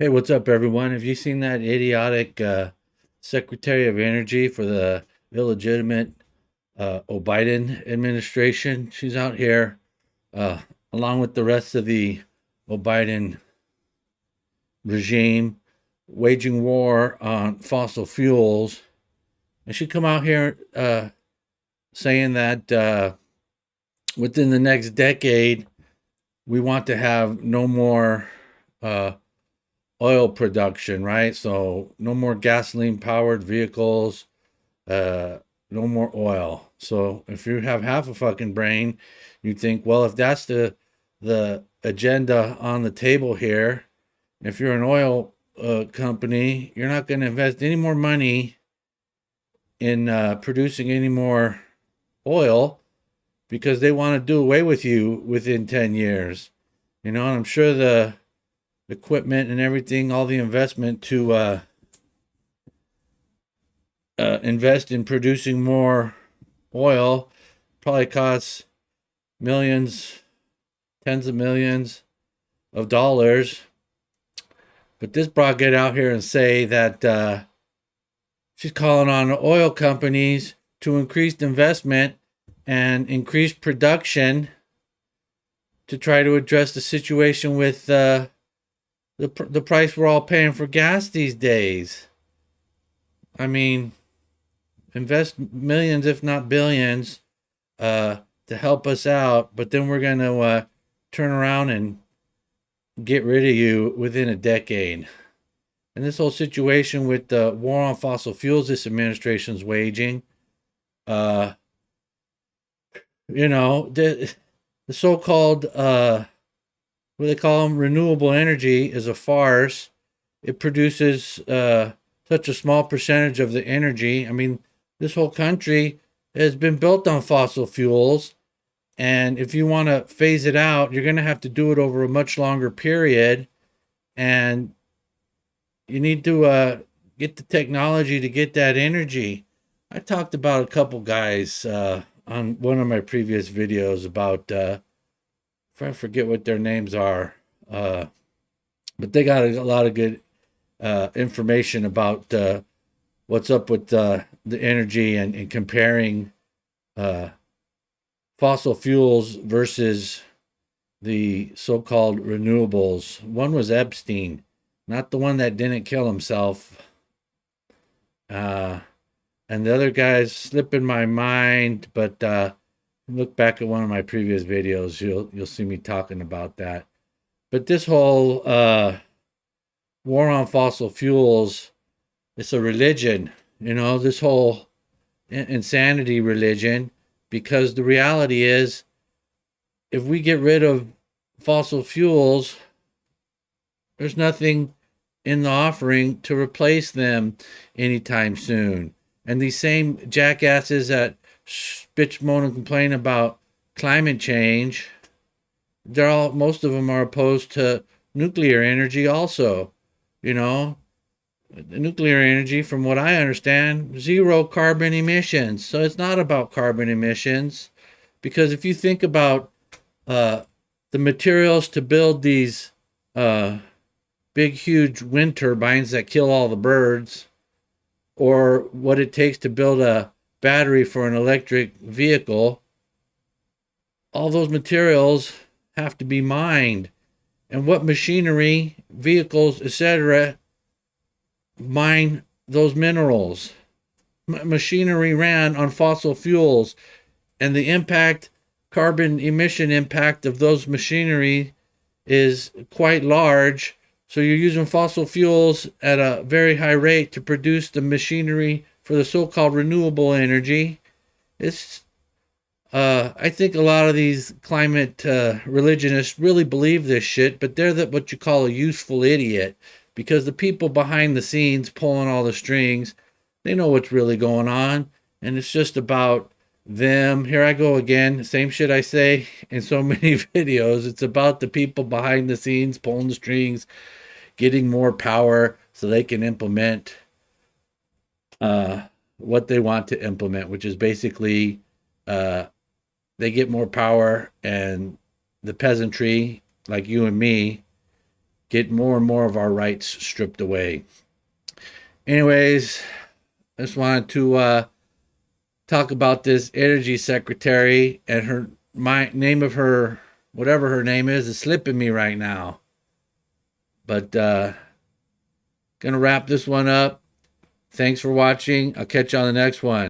Hey, what's up, everyone? Have you seen that idiotic Secretary of Energy for the illegitimate Biden administration? She's out here, uh, along with the rest of the Biden regime, waging war on fossil fuels. And she come out here saying that within the next decade, we want to have no more uh, oil production, right? So no more gasoline powered vehicles, uh, no more oil. So if you have half a fucking brain, you think, well, if that's the agenda on the table here, if you're an oil company, you're not going to invest any more money in producing any more oil because they want to do away with you within 10 years. And I'm sure the equipment and everything, all the investment to invest in producing more oil probably costs millions, tens of millions of dollars. But this broad get out here and say that she's calling on the oil companies to increase investment and increase production to try to address the situation with the price we're all paying for gas these days. I mean, invest millions, if not billions, to help us out, but then we're going to turn around and get rid of you within a decade. And this whole situation with the war on fossil fuels this administration's waging, uh, the so-called what they call them renewable energy is a farce. It produces such a small percentage of the energy. I mean, this whole country has been built on fossil fuels. And if you want to phase it out, you're going to have to do it over a much longer period. And you need to get the technology to get that energy. I talked about a couple guys on one of my previous videos about, I forget what their names are, uh, but they got a lot of good information about what's up with the energy and comparing uh, fossil fuels versus the so-called renewables. One was Epstein, not the one that didn't kill himself. Uh, and the other guy's slipping my mind, but look back at one of my previous videos, you'll see me talking about that. But this whole war on fossil fuels, it's a religion, this whole insanity religion, because the reality is if we get rid of fossil fuels, there's nothing in the offering to replace them anytime soon. And these same jackasses that bitch, moan, and complain about climate change, most of them are opposed to nuclear energy also. You know, nuclear energy, from what I understand, zero carbon emissions. So it's not about carbon emissions, because if you think about uh, the materials to build these uh, big, huge wind turbines that kill all the birds, or what it takes to build a battery for an electric vehicle, all those materials have to be mined. And what machinery, vehicles, etc., mine those minerals? Machinery ran on fossil fuels, and the impact, carbon emission impact of those machinery is quite large. So you're using fossil fuels at a very high rate to produce the machinery for the so-called renewable energy. It's I think a lot of these climate religionists really believe this shit, but they're what you call a useful idiot, because the people behind the scenes pulling all the strings, they know what's really going on, and it's just about them. Here I go again, same shit I say in so many videos. It's about the people behind the scenes pulling the strings, getting more power so they can implement uh, what they want to implement, which is basically uh, they get more power, and the peasantry, like you and me, get more and more of our rights stripped away. Anyways, I just wanted to talk about this energy secretary, and her name of her, whatever her name is slipping me right now. But gonna wrap this one up. Thanks for watching. I'll catch you on the next one.